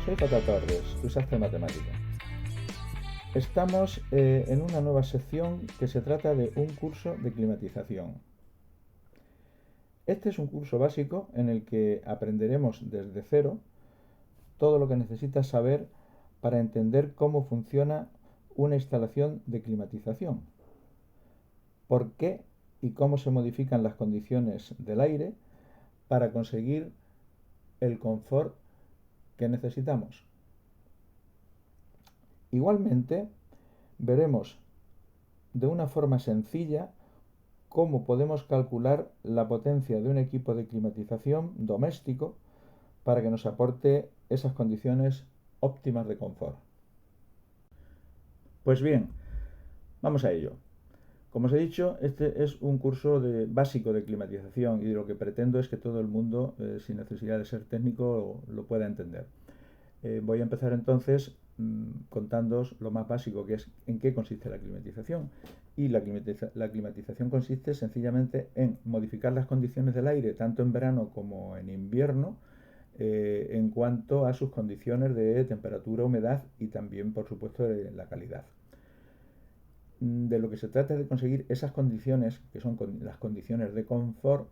Soy J. Torres, tu sastre matemática. Estamos en una nueva sección que se trata de un curso de climatización. Este es un curso básico en el que aprenderemos desde cero todo lo que necesitas saber para entender cómo funciona una instalación de climatización, por qué y cómo se modifican las condiciones del aire para conseguir el confort que necesitamos. Igualmente, veremos de una forma sencilla cómo podemos calcular la potencia de un equipo de climatización doméstico para que nos aporte esas condiciones óptimas de confort. Pues bien, vamos a ello. Como os he dicho, este es un curso básico de climatización y lo que pretendo es que todo el mundo, sin necesidad de ser técnico, lo pueda entender. Voy a empezar entonces contándoos lo más básico, que es en qué consiste la climatización. Y la climatización consiste sencillamente en modificar las condiciones del aire, tanto en verano como en invierno, en cuanto a sus condiciones de temperatura, humedad y también, por supuesto, de la calidad. De lo que se trata es de conseguir esas condiciones, que son las condiciones de confort,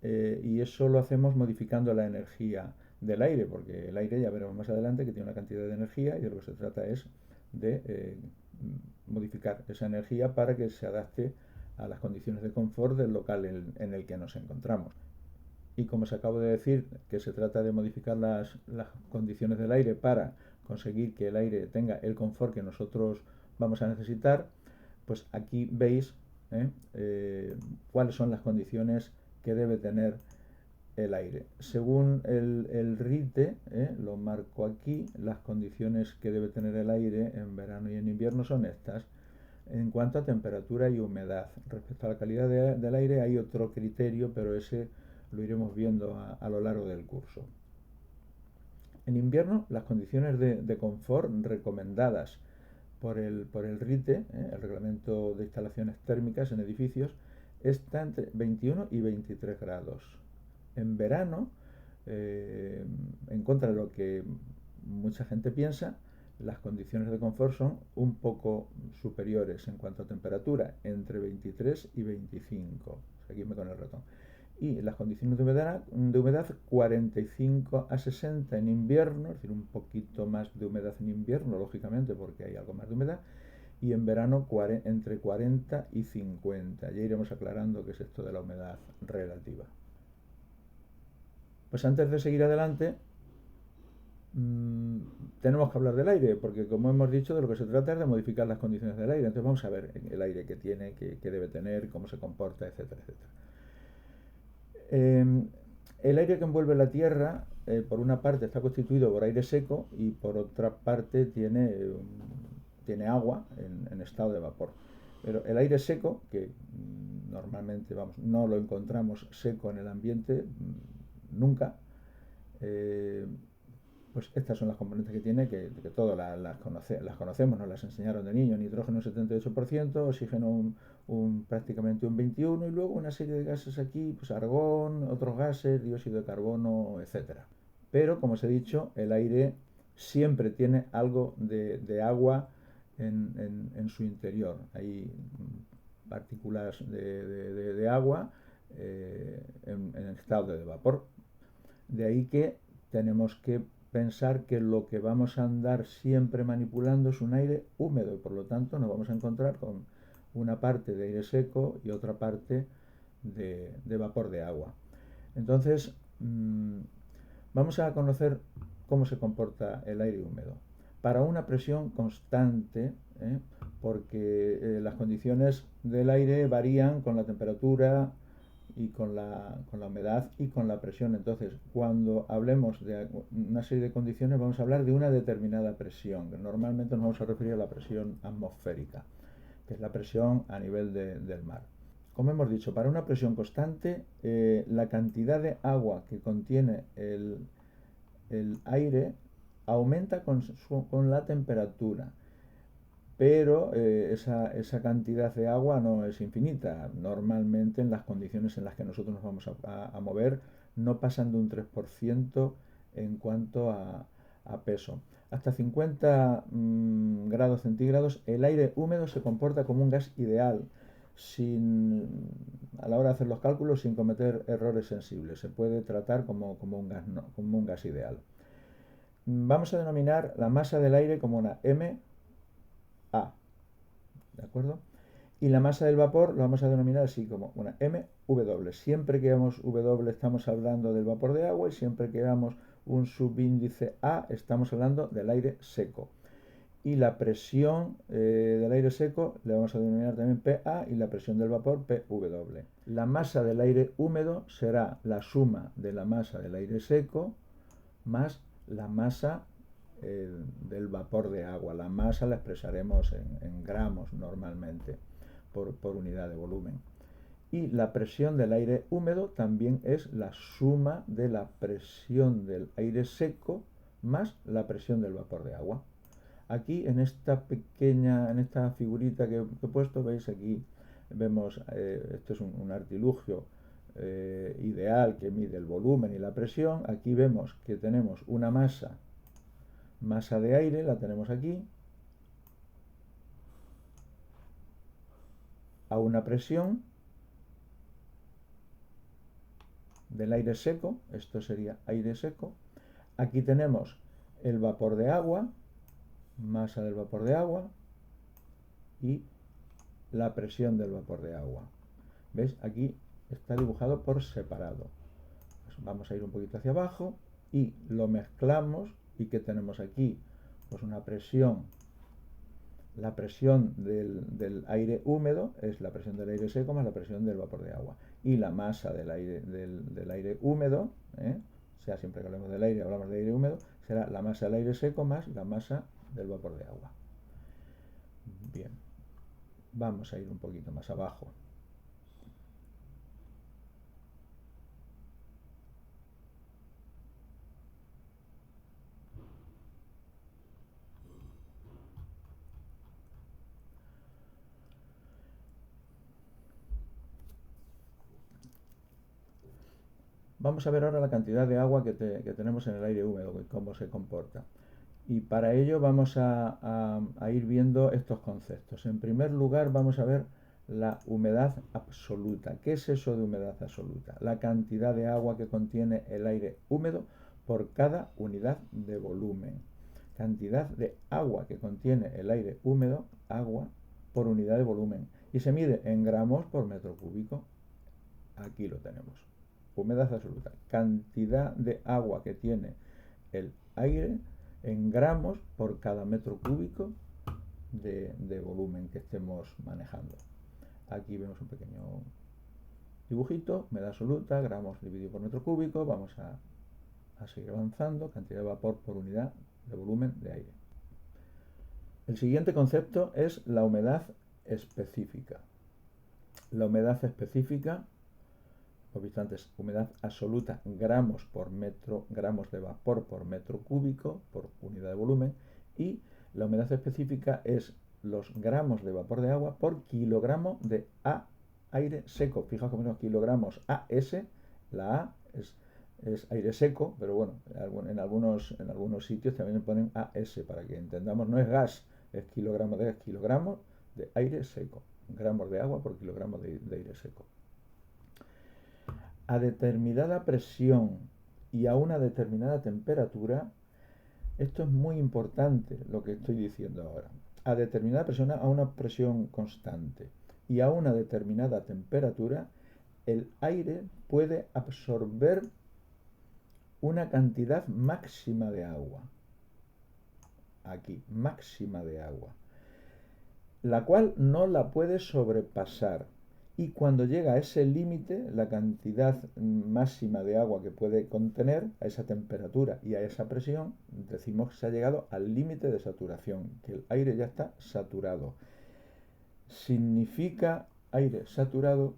y eso lo hacemos modificando la energía del aire, porque el aire, ya veremos más adelante, que tiene una cantidad de energía y de lo que se trata es de modificar esa energía para que se adapte a las condiciones de confort del local en el que nos encontramos. Y como os acabo de decir, que se trata de modificar las condiciones del aire para conseguir que el aire tenga el confort que nosotros vamos a necesitar, pues aquí veis cuáles son las condiciones que debe tener el aire. Según el RITE, lo marco aquí, las condiciones que debe tener el aire en verano y en invierno son estas. En cuanto a temperatura y humedad, respecto a la calidad del aire hay otro criterio, pero ese lo iremos viendo a lo largo del curso. En invierno, las condiciones de confort recomendadas por el RITE, el Reglamento de Instalaciones Térmicas en Edificios, está entre 21 y 23 grados. En verano, en contra de lo que mucha gente piensa, las condiciones de confort son un poco superiores en cuanto a temperatura, entre 23 y 25. Seguidme con el ratón. Y las condiciones de humedad 45 a 60 en invierno, es decir, un poquito más de humedad en invierno, lógicamente, porque hay algo más de humedad, y en verano entre 40 y 50. Ya iremos aclarando qué es esto de la humedad relativa. Pues antes de seguir adelante, tenemos que hablar del aire, porque como hemos dicho, de lo que se trata es de modificar las condiciones del aire. Entonces vamos a ver el aire que tiene, que debe tener, cómo se comporta, etcétera, etcétera. El aire que envuelve la Tierra, por una parte, está constituido por aire seco y por otra parte tiene agua en estado de vapor. Pero el aire seco, que normalmente no lo encontramos seco en el ambiente, nunca, pues estas son las componentes que tiene, que todas las conocemos, nos las enseñaron de niño: nitrógeno 78%, oxígeno prácticamente un 21%, y luego una serie de gases aquí, pues argón, otros gases, dióxido de carbono, etcétera. Pero, como os he dicho, el aire siempre tiene algo de agua en su interior. Hay partículas de agua en estado de vapor. De ahí que tenemos que pensar que lo que vamos a andar siempre manipulando es un aire húmedo, y por lo tanto nos vamos a encontrar con una parte de aire seco y otra parte de vapor de agua. Entonces, vamos a conocer cómo se comporta el aire húmedo. Para una presión constante, porque las condiciones del aire varían con la temperatura y con la humedad y con la presión. Entonces, cuando hablemos de una serie de condiciones, vamos a hablar de una determinada presión, que normalmente nos vamos a referir a la presión atmosférica, que es la presión a nivel del mar. Como hemos dicho, para una presión constante, la cantidad de agua que contiene el aire aumenta con la temperatura, pero esa cantidad de agua no es infinita. Normalmente, en las condiciones en las que nosotros nos vamos a mover, no pasan de un 3% en cuanto a peso. Hasta 50 grados centígrados el aire húmedo se comporta como un gas ideal a la hora de hacer los cálculos sin cometer errores sensibles. Se puede tratar como un gas, no, como un gas ideal. Vamos a denominar la masa del aire como una MA, ¿de acuerdo? Y la masa del vapor lo vamos a denominar así como una MW. Siempre que veamos W estamos hablando del vapor de agua y siempre que veamos un subíndice A estamos hablando del aire seco. Y la presión del aire seco le vamos a denominar también PA y la presión del vapor PW. La masa del aire húmedo será la suma de la masa del aire seco más la masa del vapor de agua. La masa la expresaremos en gramos normalmente por unidad de volumen. Y la presión del aire húmedo también es la suma de la presión del aire seco más la presión del vapor de agua. Aquí en esta figurita que he puesto, veis aquí, vemos, esto es un artilugio ideal que mide el volumen y la presión. Aquí vemos que tenemos una masa de aire, la tenemos aquí, a una presión del aire seco, esto sería aire seco. Aquí tenemos el vapor de agua, masa del vapor de agua y la presión del vapor de agua. ¿Ves? Aquí está dibujado por separado. Pues vamos a ir un poquito hacia abajo y lo mezclamos. ¿Y qué tenemos aquí? Pues una presión. La presión del aire húmedo es la presión del aire seco más la presión del vapor de agua. Y la masa del aire húmedo, o sea, siempre que hablamos del aire, hablamos de aire húmedo, será la masa del aire seco más la masa del vapor de agua. Bien, vamos a ir un poquito más abajo. Vamos a ver ahora la cantidad de agua que tenemos en el aire húmedo y cómo se comporta. Y para ello vamos a ir viendo estos conceptos. En primer lugar vamos a ver la humedad absoluta. ¿Qué es eso de humedad absoluta? La cantidad de agua que contiene el aire húmedo por cada unidad de volumen. Cantidad de agua que contiene el aire húmedo, agua por unidad de volumen. Y se mide en gramos por metro cúbico. Aquí lo tenemos. Humedad absoluta. Cantidad de agua que tiene el aire en gramos por cada metro cúbico de volumen que estemos manejando. Aquí vemos un pequeño dibujito, humedad absoluta, gramos dividido por metro cúbico. Vamos a seguir avanzando, cantidad de vapor por unidad de volumen de aire. El siguiente concepto es la humedad específica. La humedad específica, hemos visto antes, humedad absoluta, gramos de vapor por metro cúbico por unidad de volumen, y la humedad específica es los gramos de vapor de agua por kilogramo de aire seco. Fijaos que menos kilogramos AS, la A es aire seco, pero bueno, en algunos sitios también ponen AS para que entendamos, no es gas, es kilogramo de aire seco, gramos de agua por kilogramo de aire seco. A determinada presión y a una determinada temperatura, esto es muy importante lo que estoy diciendo ahora, a determinada presión, a una presión constante y a una determinada temperatura, el aire puede absorber una cantidad máxima de agua, aquí, máxima de agua, la cual no la puede sobrepasar. Y cuando llega a ese límite, la cantidad máxima de agua que puede contener, a esa temperatura y a esa presión, decimos que se ha llegado al límite de saturación, que el aire ya está saturado. Significa aire saturado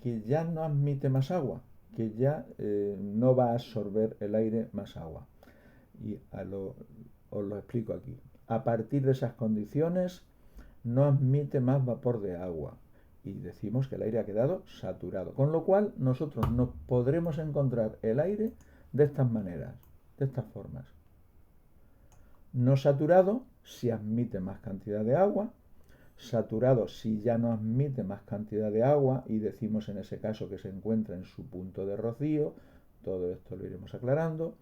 que ya no admite más agua, que ya no va a absorber el aire más agua. Y os lo explico aquí. A partir de esas condiciones no admite más vapor de agua y decimos que el aire ha quedado saturado, con lo cual nosotros no podremos encontrar el aire de estas maneras, de estas formas. No saturado si admite más cantidad de agua, saturado si ya no admite más cantidad de agua y decimos en ese caso que se encuentra en su punto de rocío. Todo esto lo iremos aclarando.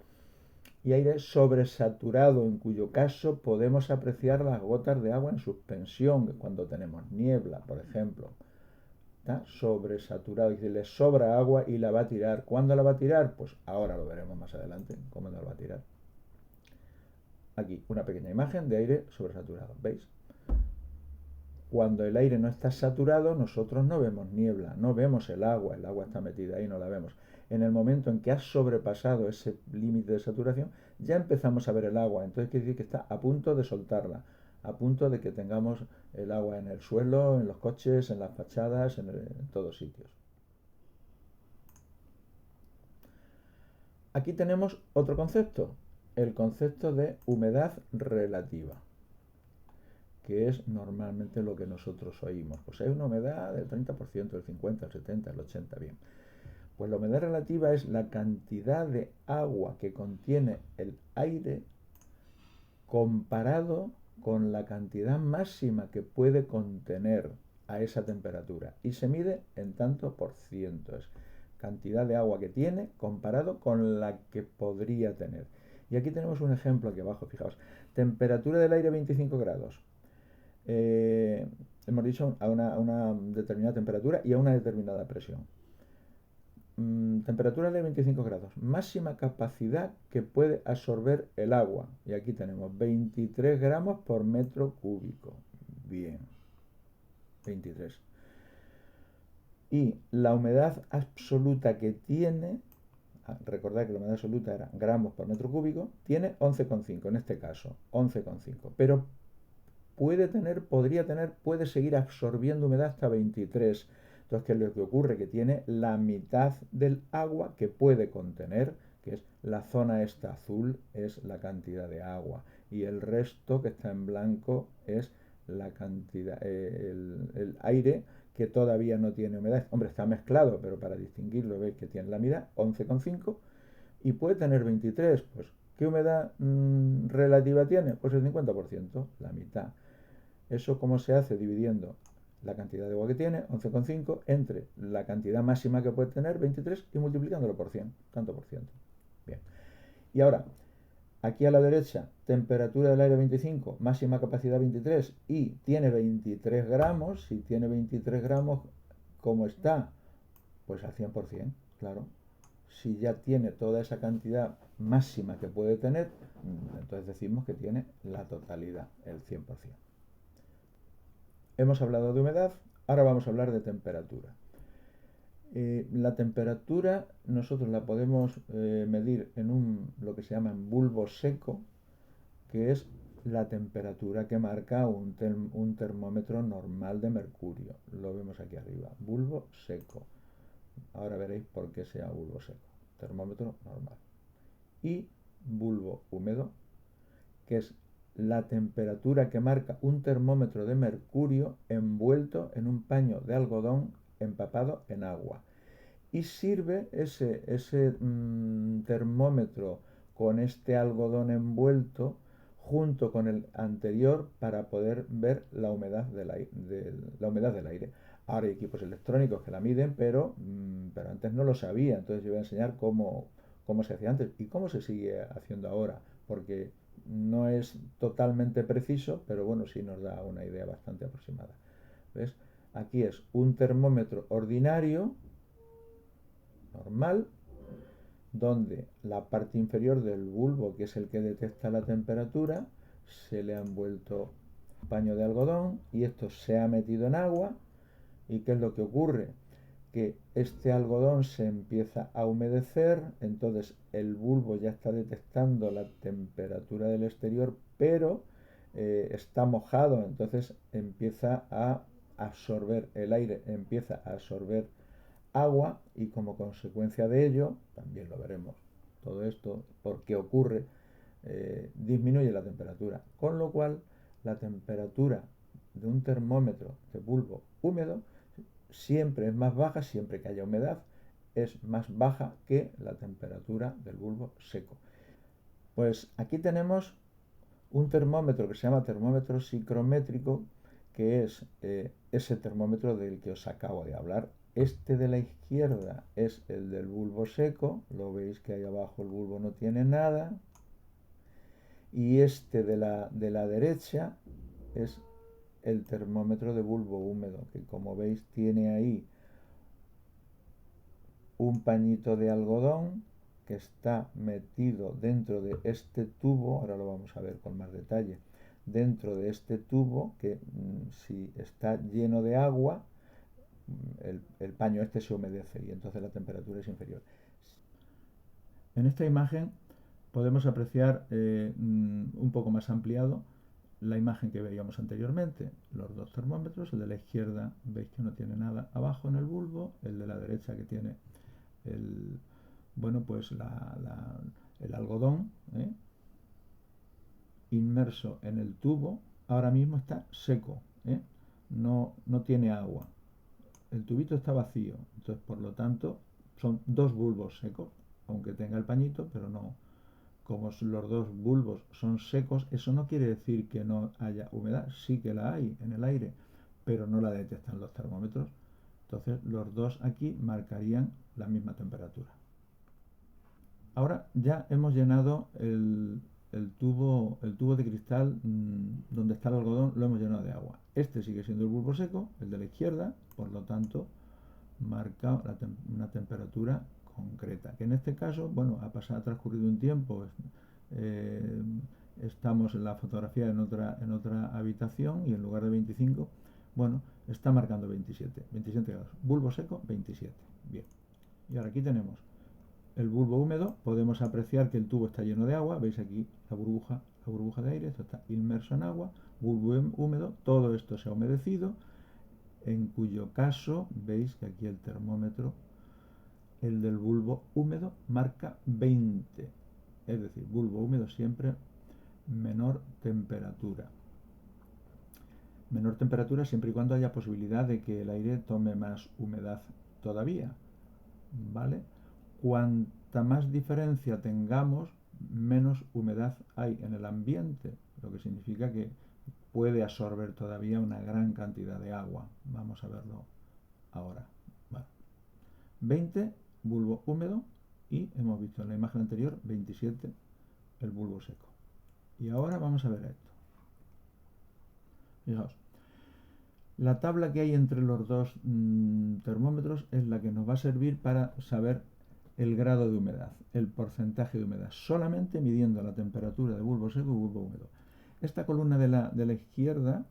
Y aire sobresaturado, en cuyo caso podemos apreciar las gotas de agua en suspensión, cuando tenemos niebla, por ejemplo. Está sobresaturado, y le sobra agua y la va a tirar. ¿Cuándo la va a tirar? Pues ahora lo veremos más adelante, cómo la va a tirar. Aquí una pequeña imagen de aire sobresaturado, ¿veis? Cuando el aire no está saturado, nosotros no vemos niebla, no vemos el agua está metida ahí, no la vemos. En el momento en que ha sobrepasado ese límite de saturación, ya empezamos a ver el agua, entonces quiere decir que está a punto de soltarla, a punto de que tengamos el agua en el suelo, en los coches, en las fachadas, en todos sitios. Aquí tenemos otro concepto, el concepto de humedad relativa, que es normalmente lo que nosotros oímos. Pues hay una humedad del 30%, del 50%, del 70%, del 80%, bien. Pues la humedad relativa es la cantidad de agua que contiene el aire comparado con la cantidad máxima que puede contener a esa temperatura. Y se mide en tanto por ciento. Es cantidad de agua que tiene comparado con la que podría tener. Y aquí tenemos un ejemplo aquí abajo, fijaos. Temperatura del aire 25 grados. Hemos dicho a una determinada temperatura y a una determinada presión. Temperatura de 25 grados. Máxima capacidad que puede absorber el agua. Y aquí tenemos 23 gramos por metro cúbico. Bien. 23. Y la humedad absoluta que tiene, recordad que la humedad absoluta era gramos por metro cúbico, tiene 11,5 en este caso. 11,5. Pero puede seguir absorbiendo humedad hasta 23. Entonces, ¿qué es lo que ocurre? Que tiene la mitad del agua que puede contener, que es la zona esta azul, es la cantidad de agua. Y el resto que está en blanco es la cantidad, el aire que todavía no tiene humedad. Hombre, está mezclado, pero para distinguirlo veis que tiene la mitad, 11,5, y puede tener 23. Pues, ¿qué humedad relativa tiene? Pues el 50%, la mitad. ¿Eso cómo se hace? Dividiendo la cantidad de agua que tiene, 11,5, entre la cantidad máxima que puede tener, 23, y multiplicándolo por 100, tanto por ciento. Bien. Y ahora, aquí a la derecha, temperatura del aire 25, máxima capacidad 23, y tiene 23 gramos. Si tiene 23 gramos, ¿cómo está? Pues al 100%, claro. Si ya tiene toda esa cantidad máxima que puede tener, entonces decimos que tiene la totalidad, el 100%. Hemos hablado de humedad, ahora vamos a hablar de temperatura. La temperatura nosotros la podemos medir en lo que se llama en bulbo seco, que es la temperatura que marca un termómetro normal de mercurio. Lo vemos aquí arriba, bulbo seco. Ahora veréis por qué se llama bulbo seco, termómetro normal. Y bulbo húmedo, que es la temperatura que marca un termómetro de mercurio envuelto en un paño de algodón empapado en agua. Y sirve ese termómetro con este algodón envuelto junto con el anterior para poder ver la humedad del aire. Ahora hay equipos electrónicos que la miden, pero antes no lo sabía. Entonces yo voy a enseñar cómo se hacía antes y cómo se sigue haciendo ahora, porque no es totalmente preciso, pero bueno, sí nos da una idea bastante aproximada. ¿Ves? Aquí es un termómetro ordinario, normal, donde la parte inferior del bulbo, que es el que detecta la temperatura, se le ha envuelto un paño de algodón y esto se ha metido en agua. ¿Y qué es lo que ocurre? Que este algodón se empieza a humedecer, entonces el bulbo ya está detectando la temperatura del exterior, pero está mojado, entonces empieza a absorber el aire, empieza a absorber agua y como consecuencia de ello, también lo veremos todo esto, por qué ocurre, disminuye la temperatura, con lo cual la temperatura de un termómetro de bulbo húmedo siempre es más baja, siempre que haya humedad, es más baja que la temperatura del bulbo seco. Pues aquí tenemos un termómetro que se llama termómetro psicrométrico, que es ese termómetro del que os acabo de hablar. Este de la izquierda es el del bulbo seco, lo veis que ahí abajo el bulbo no tiene nada, y este de la derecha es el termómetro de bulbo húmedo, que como veis tiene ahí un pañito de algodón que está metido dentro de este tubo, ahora lo vamos a ver con más detalle, dentro de este tubo que si está lleno de agua, el paño este se humedece y entonces la temperatura es inferior. En esta imagen podemos apreciar un poco más ampliado la imagen que veíamos anteriormente, los dos termómetros, el de la izquierda veis que no tiene nada abajo en el bulbo, el de la derecha que tiene el, bueno, pues el algodón inmerso en el tubo, ahora mismo está seco, no tiene agua, el tubito está vacío, entonces por lo tanto son dos bulbos secos, aunque tenga el pañito, pero no, como los dos bulbos son secos, eso no quiere decir que no haya humedad, sí que la hay en el aire, pero no la detectan los termómetros. Entonces los dos aquí marcarían la misma temperatura. Ahora ya hemos llenado el tubo de cristal donde está el algodón, lo hemos llenado de agua. Este sigue siendo el bulbo seco, el de la izquierda, por lo tanto marca una temperatura concreta, que en este caso, bueno, ha transcurrido un tiempo, estamos en la fotografía en otra habitación y en lugar de 25, bueno, está marcando 27 grados. Bulbo seco, 27. Bien. Y ahora aquí tenemos el bulbo húmedo, podemos apreciar que el tubo está lleno de agua, veis aquí la burbuja de aire, esto está inmerso en agua, bulbo húmedo, todo esto se ha humedecido, en cuyo caso veis que aquí el termómetro, el del bulbo húmedo, marca 20, es decir, bulbo húmedo siempre menor temperatura. Menor temperatura siempre y cuando haya posibilidad de que el aire tome más humedad todavía, ¿vale? Cuanta más diferencia tengamos, menos humedad hay en el ambiente, lo que significa que puede absorber todavía una gran cantidad de agua. Vamos a verlo ahora. Vale. 20, bulbo húmedo, y hemos visto en la imagen anterior 27, el bulbo seco. Y ahora vamos a ver esto. Fijaos, la tabla que hay entre los dos termómetros es la que nos va a servir para saber el grado de humedad, el porcentaje de humedad, solamente midiendo la temperatura de bulbo seco y bulbo húmedo. Esta columna de la izquierda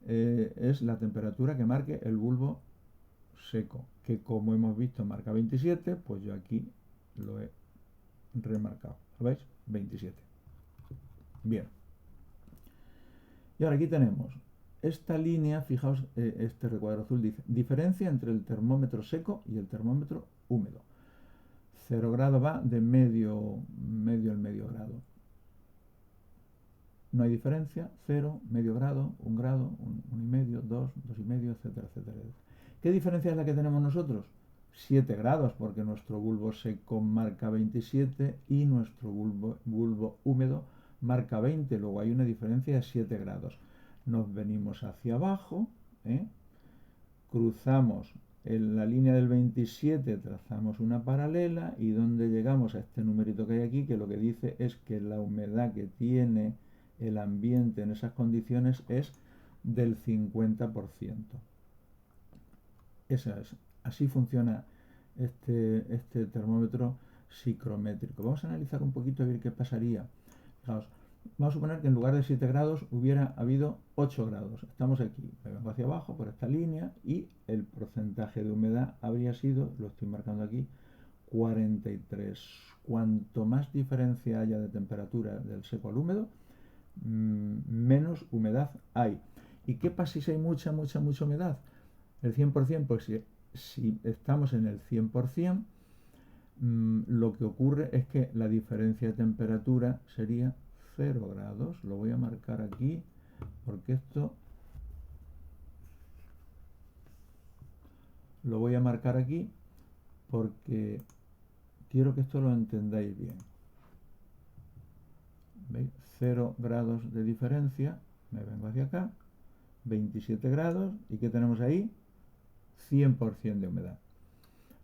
es la temperatura que marque el bulbo seco, que como hemos visto marca 27, pues yo aquí lo he remarcado. ¿Lo veis? 27. Bien. Y ahora aquí tenemos esta línea, fijaos, este recuadro azul dice diferencia entre el termómetro seco y el termómetro húmedo. 0 grado va de medio en medio grado. No hay diferencia, 0, medio grado, 1 grado, 1,5, 2, 2,5, etcétera, etcétera. ¿Qué diferencia es la que tenemos nosotros? 7 grados, porque nuestro bulbo seco marca 27 y nuestro bulbo húmedo marca 20. Luego hay una diferencia de 7 grados. Nos venimos hacia abajo, cruzamos en la línea del 27, trazamos una paralela y donde llegamos a este numerito que hay aquí, que lo que dice es que la humedad que tiene el ambiente en esas condiciones es del 50%. Así funciona este termómetro psicrométrico. Vamos a analizar un poquito a ver qué pasaría. Fijaos, vamos a suponer que en lugar de 7 grados hubiera habido 8 grados. Estamos aquí, me vengo hacia abajo por esta línea y el porcentaje de humedad habría sido, lo estoy marcando aquí, 43. Cuanto más diferencia haya de temperatura del seco al húmedo, menos humedad hay. ¿Y qué pasa si hay mucha humedad? El 100%, pues si estamos en el 100%, lo que ocurre es que la diferencia de temperatura sería 0 grados. Lo voy a marcar aquí porque esto lo voy a marcar aquí porque quiero que esto lo entendáis bien. ¿Veis? 0 grados de diferencia. Me vengo hacia acá. 27 grados. ¿Y qué tenemos ahí? 100% de humedad.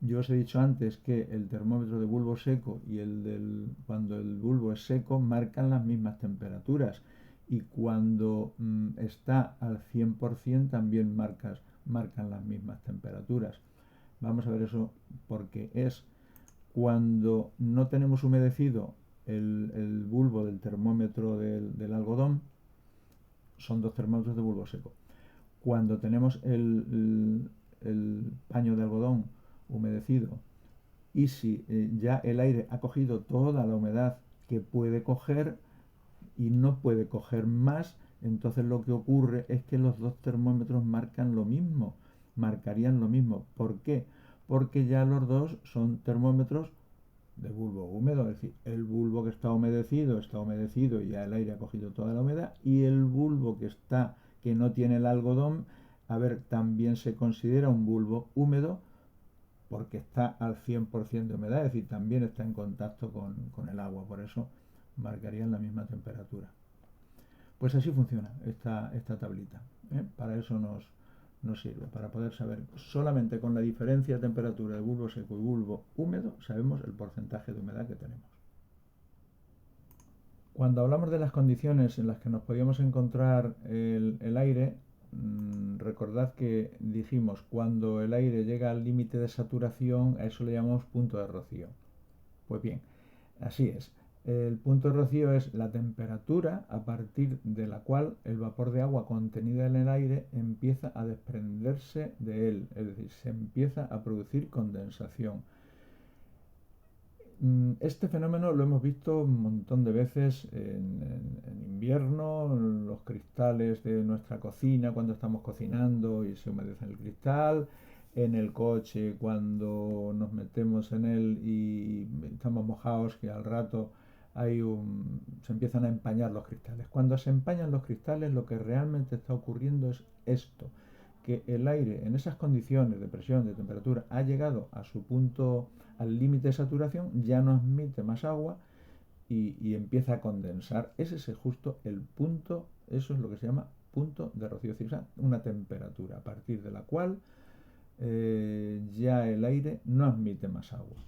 Yo os he dicho antes que el termómetro de bulbo seco y cuando el bulbo es seco marcan las mismas temperaturas, y cuando está al 100% también marcan las mismas temperaturas. Vamos a ver eso, porque es cuando no tenemos humedecido el bulbo del termómetro del algodón. Son dos termómetros de bulbo seco. Cuando tenemos el paño de algodón humedecido, y si ya el aire ha cogido toda la humedad que puede coger y no puede coger más, entonces lo que ocurre es que los dos termómetros marcan lo mismo, marcarían lo mismo. ¿Por qué? Porque ya los dos son termómetros de bulbo húmedo, es decir, el bulbo que está humedecido y ya el aire ha cogido toda la humedad, y el bulbo que no tiene el algodón, a ver, también se considera un bulbo húmedo porque está al 100% de humedad, es decir, también está en contacto con el agua, por eso marcarían la misma temperatura. Pues así funciona esta tablita, ¿eh? Para eso nos sirve, para poder saber solamente con la diferencia de temperatura de bulbo seco y bulbo húmedo, sabemos el porcentaje de humedad que tenemos. Cuando hablamos de las condiciones en las que nos podíamos encontrar el aire, recordad que dijimos cuando el aire llega al límite de saturación, a eso le llamamos punto de rocío. Pues bien, así es. El punto de rocío es la temperatura a partir de la cual el vapor de agua contenida en el aire empieza a desprenderse de él, es decir, se empieza a producir condensación. Este fenómeno lo hemos visto un montón de veces en invierno, en los cristales de nuestra cocina cuando estamos cocinando y se humedece el cristal, en el coche cuando nos metemos en él y estamos mojados, que al rato se empiezan a empañar los cristales. Cuando se empañan los cristales, lo que realmente está ocurriendo es esto, que el aire en esas condiciones de presión, de temperatura, ha llegado a su punto, al límite de saturación, ya no admite más agua y empieza a condensar. Ese es justo el punto, eso es lo que se llama punto de rocío, es decir, una temperatura a partir de la cual ya el aire no admite más agua.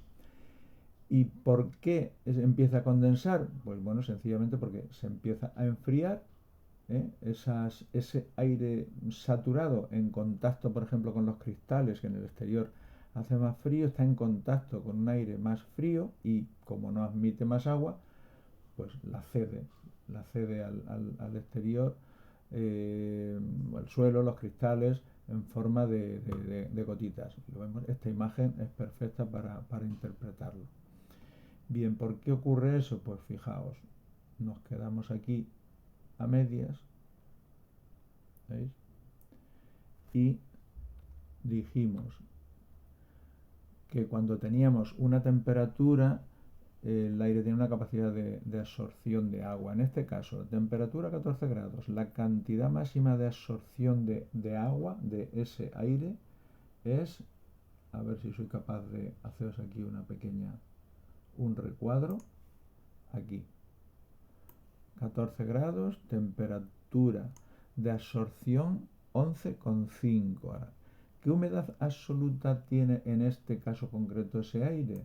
¿Y por qué empieza a condensar? Pues bueno, sencillamente porque se empieza a enfriar. Ese aire saturado en contacto, por ejemplo, con los cristales, que en el exterior hace más frío, está en contacto con un aire más frío y como no admite más agua, pues la cede al exterior, al suelo, los cristales, en forma de gotitas. Lo vemos, esta imagen es perfecta para interpretarlo. Bien, ¿por qué ocurre eso? Pues fijaos, nos quedamos aquí a medias, ¿veis? Y dijimos que cuando teníamos una temperatura, el aire tiene una capacidad de absorción de agua. En este caso, temperatura 14 grados, la cantidad máxima de absorción de agua de ese aire es, a ver si soy capaz de haceros aquí un recuadro, aquí, 14 grados, temperatura de absorción 11,5. ¿Qué humedad absoluta tiene en este caso concreto ese aire?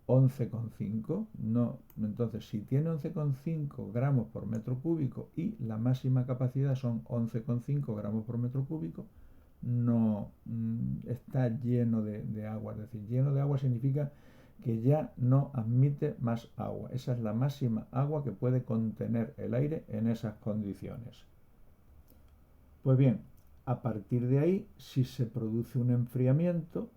11,5. No, entonces si tiene 11,5 gramos por metro cúbico y la máxima capacidad son 11,5 gramos por metro cúbico, no está lleno de agua. Es decir, lleno de agua significa que ya no admite más agua. Esa es la máxima agua que puede contener el aire en esas condiciones. Pues bien, a partir de ahí, si se produce un enfriamiento,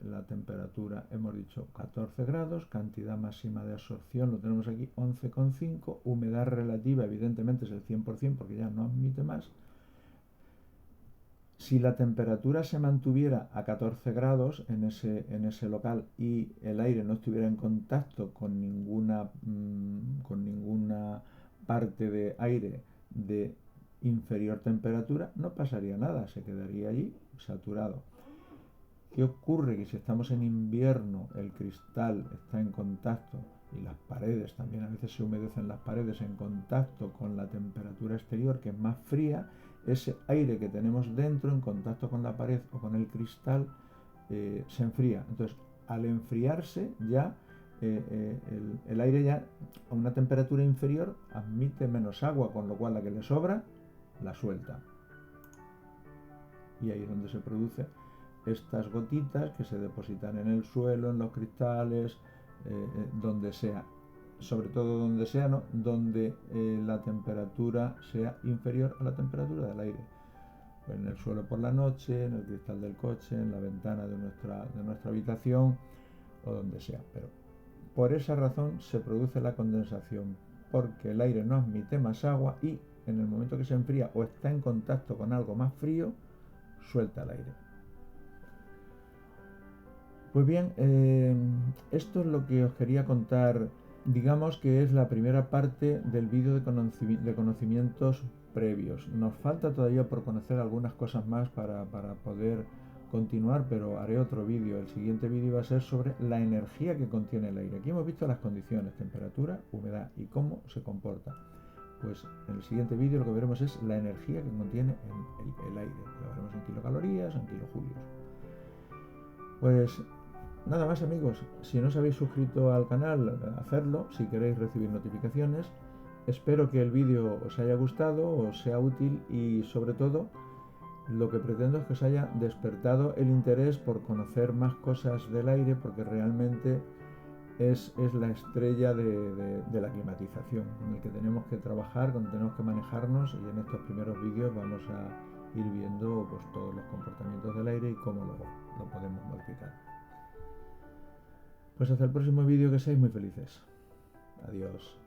la temperatura, hemos dicho 14 grados, cantidad máxima de absorción, lo tenemos aquí 11,5, humedad relativa evidentemente es el 100% porque ya no admite más. Si la temperatura se mantuviera a 14 grados en ese local y el aire no estuviera en contacto con ninguna parte de aire de inferior temperatura, no pasaría nada, se quedaría allí saturado. ¿Qué ocurre? Que si estamos en invierno, el cristal está en contacto y las paredes, también a veces se humedecen las paredes en contacto con la temperatura exterior, que es más fría, ese aire que tenemos dentro en contacto con la pared o con el cristal se enfría. Entonces, al enfriarse ya el aire ya a una temperatura inferior admite menos agua, con lo cual la que le sobra la suelta. Y ahí es donde se producen estas gotitas que se depositan en el suelo, en los cristales, donde sea, sobre todo donde sea, ¿no? Donde la temperatura sea inferior a la temperatura del aire. Pues en el suelo por la noche, en el cristal del coche, en la ventana de nuestra habitación o donde sea. Pero por esa razón se produce la condensación, porque el aire no admite más agua y en el momento que se enfría o está en contacto con algo más frío, suelta el aire. Pues bien, esto es lo que os quería contar. Digamos que es la primera parte del vídeo de conocimientos previos. Nos falta todavía por conocer algunas cosas más para poder continuar, pero haré otro vídeo. El siguiente vídeo va a ser sobre la energía que contiene el aire. Aquí hemos visto las condiciones, temperatura, humedad y cómo se comporta. Pues en el siguiente vídeo lo que veremos es la energía que contiene el aire. Lo veremos en kilocalorías, en kilojulios. Pues nada más, amigos, si no os habéis suscrito al canal, hacedlo si queréis recibir notificaciones. Espero que el vídeo os haya gustado, os sea útil y sobre todo lo que pretendo es que os haya despertado el interés por conocer más cosas del aire, porque realmente es la estrella de la climatización, en el que tenemos que trabajar, donde tenemos que manejarnos, y en estos primeros vídeos vamos a ir viendo pues, todos los comportamientos del aire y cómo lo podemos modificar. Pues hasta el próximo vídeo, que seáis muy felices. Adiós.